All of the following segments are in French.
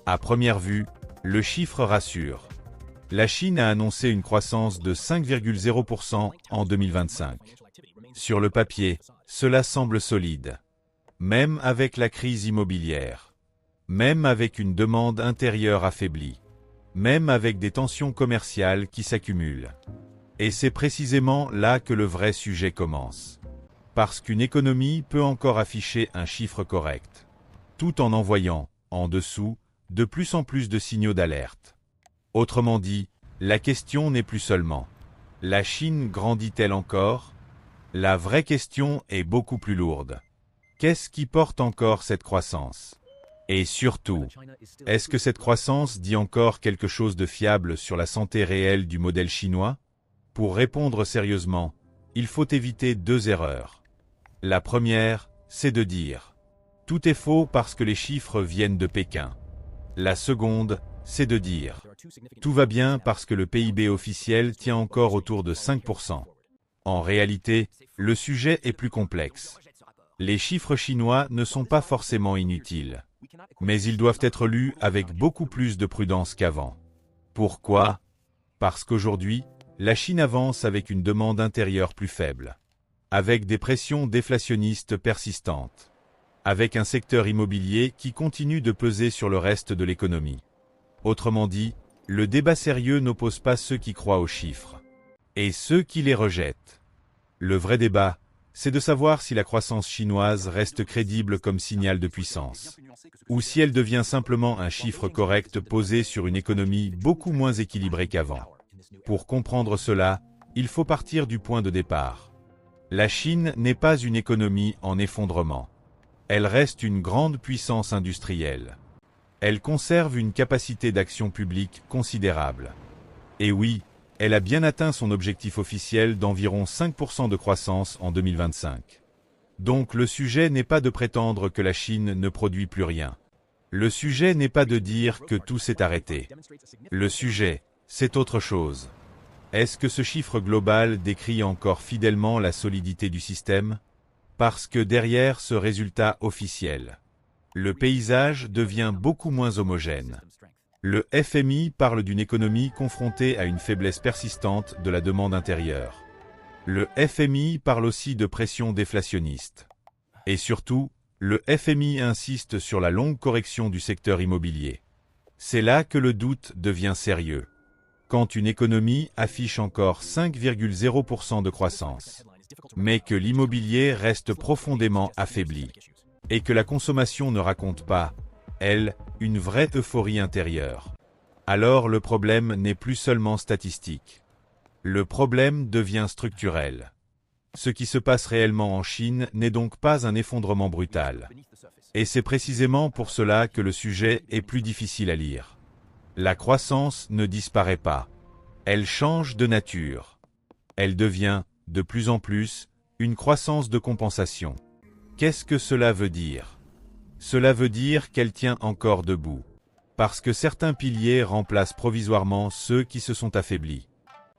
À première vue, le chiffre rassure. La Chine a annoncé une croissance de 5,0% en 2025. Sur le papier, cela semble solide. Même avec la crise immobilière. Même avec une demande intérieure affaiblie. Même avec des tensions commerciales qui s'accumulent. Et c'est précisément là que le vrai sujet commence. Parce qu'une économie peut encore afficher un chiffre correct, tout en envoyant, en dessous, de plus en plus de signaux d'alerte. Autrement dit, la question n'est plus seulement « La Chine grandit-elle encore ?» La vraie question est beaucoup plus lourde. Qu'est-ce qui porte encore cette croissance? Et surtout, est-ce que cette croissance dit encore quelque chose de fiable sur la santé réelle du modèle chinois? Pour répondre sérieusement, il faut éviter deux erreurs. La première, c'est de dire « Tout est faux parce que les chiffres viennent de Pékin ». La seconde, c'est de dire « Tout va bien parce que le PIB officiel tient encore autour de 5%. » En réalité, le sujet est plus complexe. Les chiffres chinois ne sont pas forcément inutiles, mais ils doivent être lus avec beaucoup plus de prudence qu'avant. Pourquoi? Parce qu'aujourd'hui, la Chine avance avec une demande intérieure plus faible, avec des pressions déflationnistes persistantes, avec un secteur immobilier qui continue de peser sur le reste de l'économie. Autrement dit, le débat sérieux n'oppose pas ceux qui croient aux chiffres et ceux qui les rejettent. Le vrai débat, c'est de savoir si la croissance chinoise reste crédible comme signal de puissance, ou si elle devient simplement un chiffre correct posé sur une économie beaucoup moins équilibrée qu'avant. Pour comprendre cela, il faut partir du point de départ. La Chine n'est pas une économie en effondrement. Elle reste une grande puissance industrielle. Elle conserve une capacité d'action publique considérable. Et oui, elle a bien atteint son objectif officiel d'environ 5% de croissance en 2025. Donc le sujet n'est pas de prétendre que la Chine ne produit plus rien. Le sujet n'est pas de dire que tout s'est arrêté. Le sujet, c'est autre chose. Est-ce que ce chiffre global décrit encore fidèlement la solidité du système? Parce que derrière ce résultat officiel, le paysage devient beaucoup moins homogène. Le FMI parle d'une économie confrontée à une faiblesse persistante de la demande intérieure. Le FMI parle aussi de pression déflationniste. Et surtout, le FMI insiste sur la longue correction du secteur immobilier. C'est là que le doute devient sérieux. Quand une économie affiche encore 5,0% de croissance, mais que l'immobilier reste profondément affaibli, et que la consommation ne raconte pas, elle, une vraie euphorie intérieure. Alors le problème n'est plus seulement statistique. Le problème devient structurel. Ce qui se passe réellement en Chine n'est donc pas un effondrement brutal. Et c'est précisément pour cela que le sujet est plus difficile à lire. La croissance ne disparaît pas. Elle change de nature. Elle devient, de plus en plus, une croissance de compensation. Qu'est-ce que cela veut dire? Cela veut dire qu'elle tient encore debout. Parce que certains piliers remplacent provisoirement ceux qui se sont affaiblis.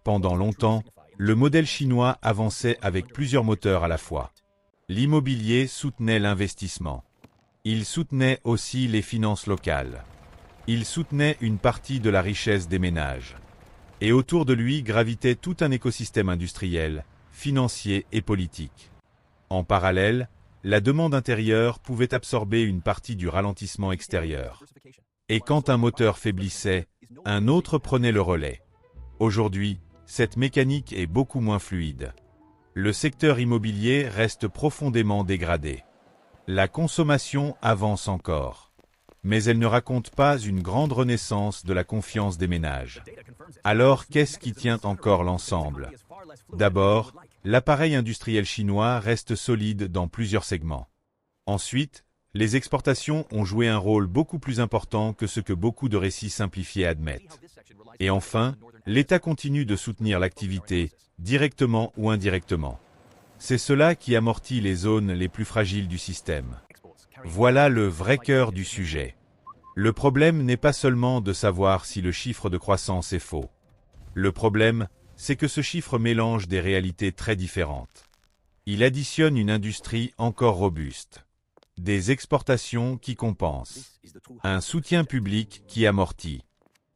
Pendant longtemps, le modèle chinois avançait avec plusieurs moteurs à la fois. L'immobilier soutenait l'investissement. Il soutenait aussi les finances locales. Il soutenait une partie de la richesse des ménages. Et autour de lui gravitait tout un écosystème industriel, financier et politique. En parallèle, la demande intérieure pouvait absorber une partie du ralentissement extérieur. Et quand un moteur faiblissait, un autre prenait le relais. Aujourd'hui, cette mécanique est beaucoup moins fluide. Le secteur immobilier reste profondément dégradé. La consommation avance encore. Mais elle ne raconte pas une grande renaissance de la confiance des ménages. Alors qu'est-ce qui tient encore l'ensemble? D'abord, l'appareil industriel chinois reste solide dans plusieurs segments. Ensuite, les exportations ont joué un rôle beaucoup plus important que ce que beaucoup de récits simplifiés admettent. Et enfin, l'État continue de soutenir l'activité, directement ou indirectement. C'est cela qui amortit les zones les plus fragiles du système. Voilà le vrai cœur du sujet. Le problème n'est pas seulement de savoir si le chiffre de croissance est faux. Le problème, c'est que ce chiffre mélange des réalités très différentes. Il additionne une industrie encore robuste. Des exportations qui compensent. Un soutien public qui amortit.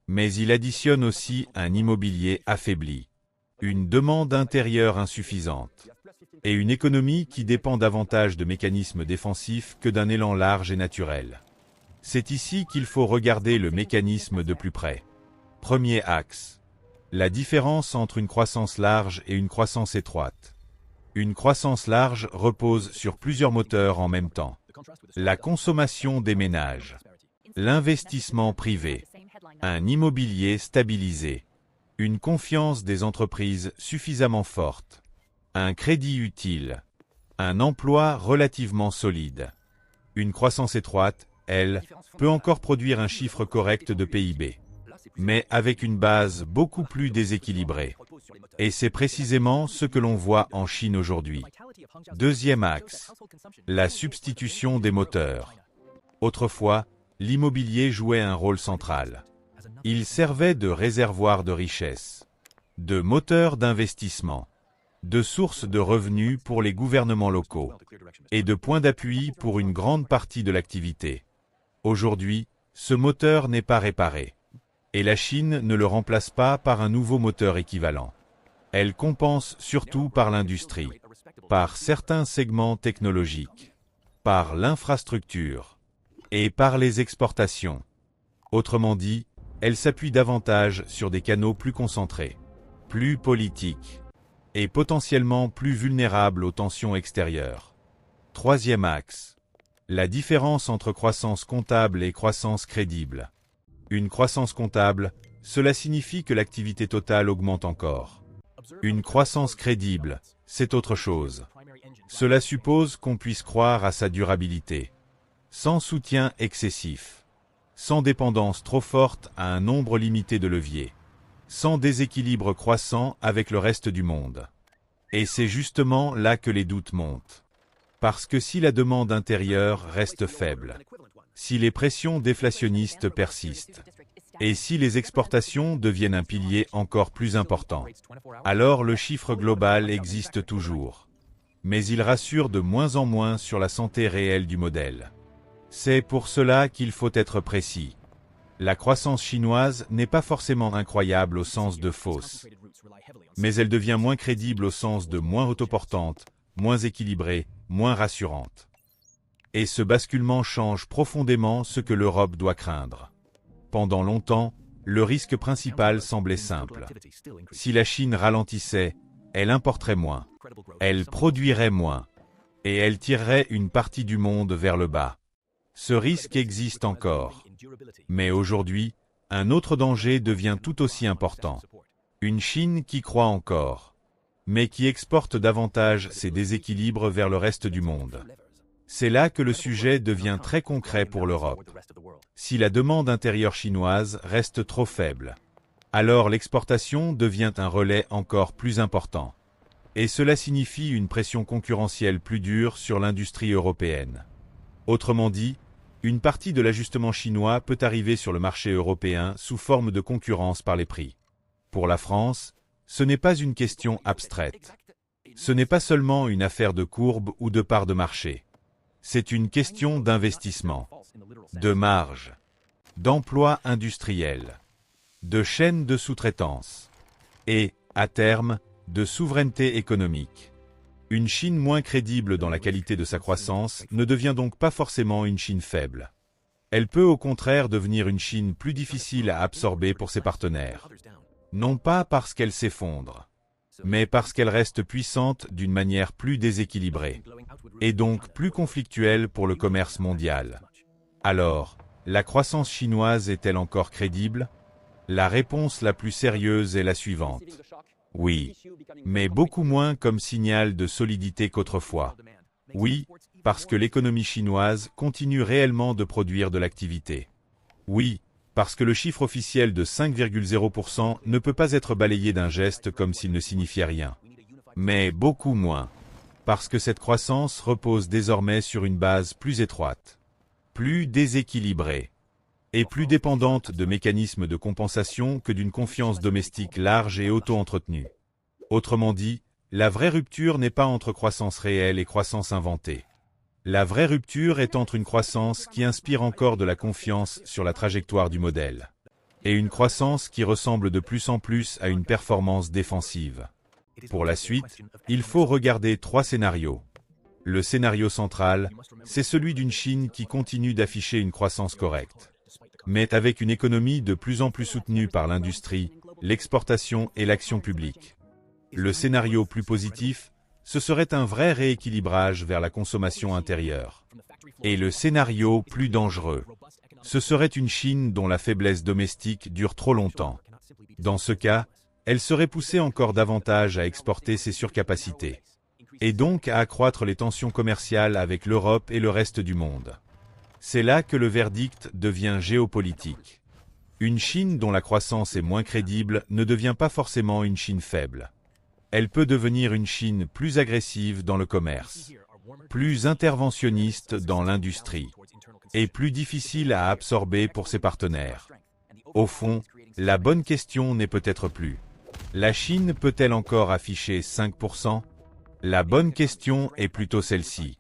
Mais il additionne aussi un immobilier affaibli. Une demande intérieure insuffisante. Et une économie qui dépend davantage de mécanismes défensifs que d'un élan large et naturel. C'est ici qu'il faut regarder le mécanisme de plus près. Premier axe. La différence entre une croissance large et une croissance étroite. Une croissance large repose sur plusieurs moteurs en même temps. La consommation des ménages. L'investissement privé. Un immobilier stabilisé. Une confiance des entreprises suffisamment forte. Un crédit utile. Un emploi relativement solide. Une croissance étroite, elle, peut encore produire un chiffre correct de PIB. Mais avec une base beaucoup plus déséquilibrée. Et c'est précisément ce que l'on voit en Chine aujourd'hui. Deuxième axe. La substitution des moteurs. Autrefois, l'immobilier jouait un rôle central. Il servait de réservoir de richesse, de moteur d'investissement, de source de revenus pour les gouvernements locaux et de point d'appui pour une grande partie de l'activité. Aujourd'hui, ce moteur n'est pas réparé. Et la Chine ne le remplace pas par un nouveau moteur équivalent. Elle compense surtout par l'industrie, par certains segments technologiques, par l'infrastructure et par les exportations. Autrement dit, elle s'appuie davantage sur des canaux plus concentrés, plus politiques et potentiellement plus vulnérables aux tensions extérieures. Troisième axe. La différence entre croissance comptable et croissance crédible. Une croissance comptable, cela signifie que l'activité totale augmente encore. Une croissance crédible, c'est autre chose. Cela suppose qu'on puisse croire à sa durabilité, sans soutien excessif, sans dépendance trop forte à un nombre limité de leviers, sans déséquilibre croissant avec le reste du monde. Et c'est justement là que les doutes montent. Parce que si la demande intérieure reste faible, si les pressions déflationnistes persistent, et si les exportations deviennent un pilier encore plus important, alors le chiffre global existe toujours. Mais il rassure de moins en moins sur la santé réelle du modèle. C'est pour cela qu'il faut être précis. La croissance chinoise n'est pas forcément incroyable au sens de fausse, mais elle devient moins crédible au sens de moins autoportante, moins équilibrée, moins rassurante. Et ce basculement change profondément ce que l'Europe doit craindre. Pendant longtemps, le risque principal semblait simple. Si la Chine ralentissait, elle importerait moins, elle produirait moins, et elle tirerait une partie du monde vers le bas. Ce risque existe encore. Mais aujourd'hui, un autre danger devient tout aussi important. Une Chine qui croît encore, mais qui exporte davantage ses déséquilibres vers le reste du monde. C'est là que le sujet devient très concret pour l'Europe. Si la demande intérieure chinoise reste trop faible, alors l'exportation devient un relais encore plus important. Et cela signifie une pression concurrentielle plus dure sur l'industrie européenne. Autrement dit, une partie de l'ajustement chinois peut arriver sur le marché européen sous forme de concurrence par les prix. Pour la France, ce n'est pas une question abstraite. Ce n'est pas seulement une affaire de courbe ou de part de marché. C'est une question d'investissement, de marge, d'emploi industriel, de chaîne de sous-traitance et, à terme, de souveraineté économique. Une Chine moins crédible dans la qualité de sa croissance ne devient donc pas forcément une Chine faible. Elle peut au contraire devenir une Chine plus difficile à absorber pour ses partenaires. Non pas parce qu'elle s'effondre, mais parce qu'elle reste puissante d'une manière plus déséquilibrée, et donc plus conflictuelle pour le commerce mondial. Alors, la croissance chinoise est-elle encore crédible? La réponse la plus sérieuse est la suivante. Oui, mais beaucoup moins comme signal de solidité qu'autrefois. Oui, parce que l'économie chinoise continue réellement de produire de l'activité. Oui, parce que le chiffre officiel de 5,0% ne peut pas être balayé d'un geste comme s'il ne signifiait rien. Mais beaucoup moins, parce que cette croissance repose désormais sur une base plus étroite, plus déséquilibrée, et plus dépendante de mécanismes de compensation que d'une confiance domestique large et auto-entretenue. Autrement dit, la vraie rupture n'est pas entre croissance réelle et croissance inventée. La vraie rupture est entre une croissance qui inspire encore de la confiance sur la trajectoire du modèle et une croissance qui ressemble de plus en plus à une performance défensive. Pour la suite, il faut regarder 3 scénarios. Le scénario central, c'est celui d'une Chine qui continue d'afficher une croissance correcte, mais avec une économie de plus en plus soutenue par l'industrie, l'exportation et l'action publique. Le scénario plus positif, ce serait un vrai rééquilibrage vers la consommation intérieure. Et le scénario plus dangereux, ce serait une Chine dont la faiblesse domestique dure trop longtemps. Dans ce cas, elle serait poussée encore davantage à exporter ses surcapacités, et donc à accroître les tensions commerciales avec l'Europe et le reste du monde. C'est là que le verdict devient géopolitique. Une Chine dont la croissance est moins crédible ne devient pas forcément une Chine faible. Elle peut devenir une Chine plus agressive dans le commerce, plus interventionniste dans l'industrie, et plus difficile à absorber pour ses partenaires. Au fond, la bonne question n'est peut-être plus: la Chine peut-elle encore afficher 5%? La bonne question est plutôt celle-ci: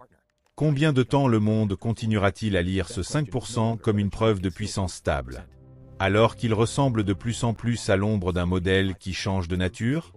combien de temps le monde continuera-t-il à lire ce 5% comme une preuve de puissance stable, alors qu'il ressemble de plus en plus à l'ombre d'un modèle qui change de nature?